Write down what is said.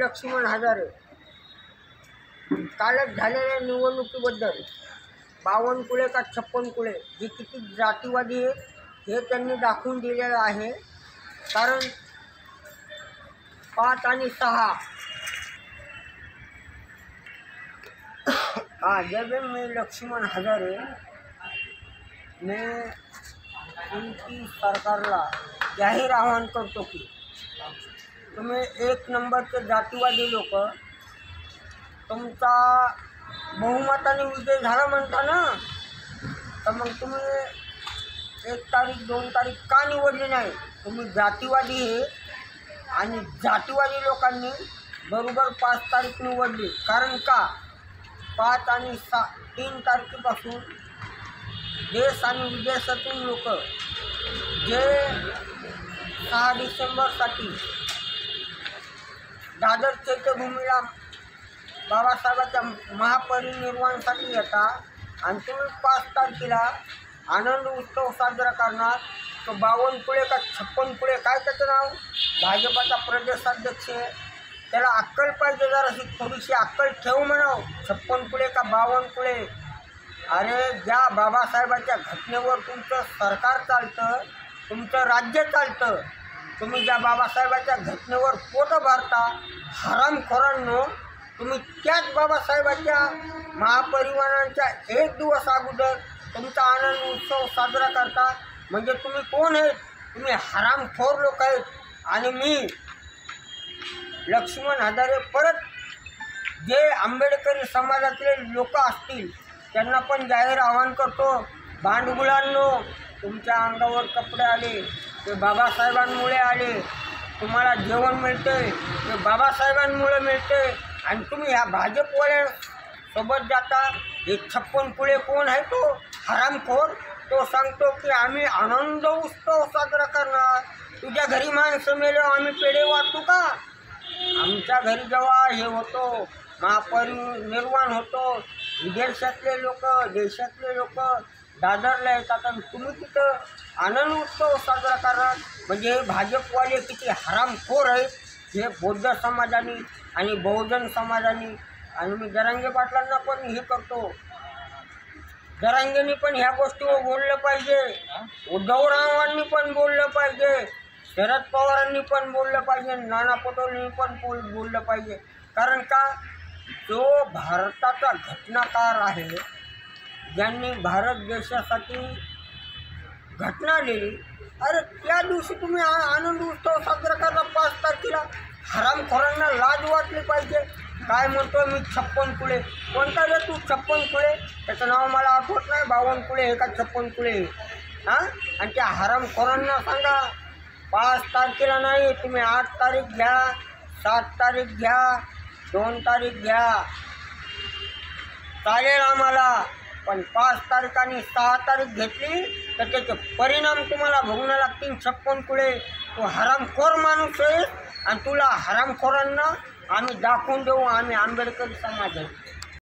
लक्ष्मण हजारे कालच झालेल्या निवडणुकीबद्दल बावनकुळे का छप्पनकुळे जे किती जातीवादी आहे हे त्यांनी दाखवून दिलेलं आहे। कारण 5 आणि 6 जब मैं लक्ष्मण हजारे मैं उनकी सरकारला जाहीर आवाहन करतो की तुम्ही 1 नंबरचे जातीवादी लोक तुमचा बहुमताने विजय झाला म्हणता ना, तर मग तुम्ही 1 तारीख 2 तारीख का निवडली नाही? तुम्ही जातीवादी आहे आणि जातीवादी लोकांनी बरोबर 5 तारीख निवडली। कारण का 5 आणि 3 तारखेपासून देश आणि विदेशातून लोक जे 6 डिसेंबरसाठी दादर चैत्यभूमीला बाबासाहेबांच्या महापरिनिर्वाणासाठी येतात आणि तुम्ही 5 तारखेला आनंद उत्सव साजरा करणार। तो बावनकुळे का छप्पनकुळे काय त्याचं नाव? भाजपाचा प्रदेशाध्यक्ष आहे, त्याला अक्कल पाहिजे, जराशी थोडीशी अक्कल ठेव म्हणाव। छप्पनकुळे का बावनकुळे? अरे ज्या बाबासाहेबांच्या घटनेवर तुमचं सरकार चालतं, तुमचं राज्य चालतं, तुम्ही ज्या बाबासाहेबांच्या घटनेवर पोट भरता हरामखोरांनो, तुम्ही त्याच बाबासाहेबांच्या महापरिनिर्वाणाच्या 1 दिवस अगोदर तुमचा आनंद उत्सव साजरा करता। म्हणजे तुम्ही कोण आहेत? तुम्ही हरामखोर लोक आहेत। आणि मी लक्ष्मण हजारे परत जे आंबेडकरी समाजातले लोक असतील त्यांना पण जाहीर आवाहन करतो, भांडगुळांनो, तुमच्या अंगावर कपडे आले ते बाबासाहेबांमुळे आले, तुम्हाला जेवण मिळते ते बाबासाहेबांमुळे मिळते आणि तुम्ही ह्या भाजपवाल्यांसोबत जाता। हे छप्पनकुळे कोण आहे? तो हरामखोर। तो सांगतो की आम्ही आनंद उत्सव साजरा करणार। तुझ्या घरी माणसं मेलो आम्ही पेढे वाटतो का? आमच्या घरी जेव्हा हे होतो महापरिनिर्वाण होतो, विदेशातले लोक देशातले लोक दादरला येतात आणि तुम्ही तिथं आनंद उत्सव साजरा करणार। म्हणजे हे भाजपवाले किती हरामखोर आहेत हे बौद्ध समाजाने आणि बहुजन समाजाने। आणि मी जरांगे पाटलांना पण हे करतो, जरांगेंनी पण ह्या गोष्टीवर बोललं पाहिजे, उद्धवरावांनी पण बोललं पाहिजे, शरद पवारांनी पण बोललं पाहिजे, नाना पटोलेंनी पण बोललं पाहिजे। कारण का जो भारताचा घटनाकार आहे, ज्यांनी भारत देशासाठी घटना लिहिली, अरे त्या दिवशी तुम्ही आनंद उत्सव साजरा करता 5 तारखेला। हरामखोरांना लाज वाटली पाहिजे। काय म्हणतो मी छप्पनकुळे? कोणता रे तू छप्पनकुळे? त्याचं नाव मला आठवत नाही, बावनकुळे हे का छप्पनकुळे? आणि त्या हरामखोरांना सांगा 5 तारखेला नाही, तुम्ही 8 तारीख घ्या, 7 तारीख घ्या, 2 तारीख घ्या, चालेल आम्हाला। पण 5 तारीख आणि 6 तारीख घेतली तर त्याचे परिणाम तुम्हाला भोगणं लागतील। छप्पनकुळे तू हरामखोर माणूस आहे आणि तुला हरामखोरांना आम्ही दाखवून देऊ, आम्ही आंबेडकरी समाज आहे।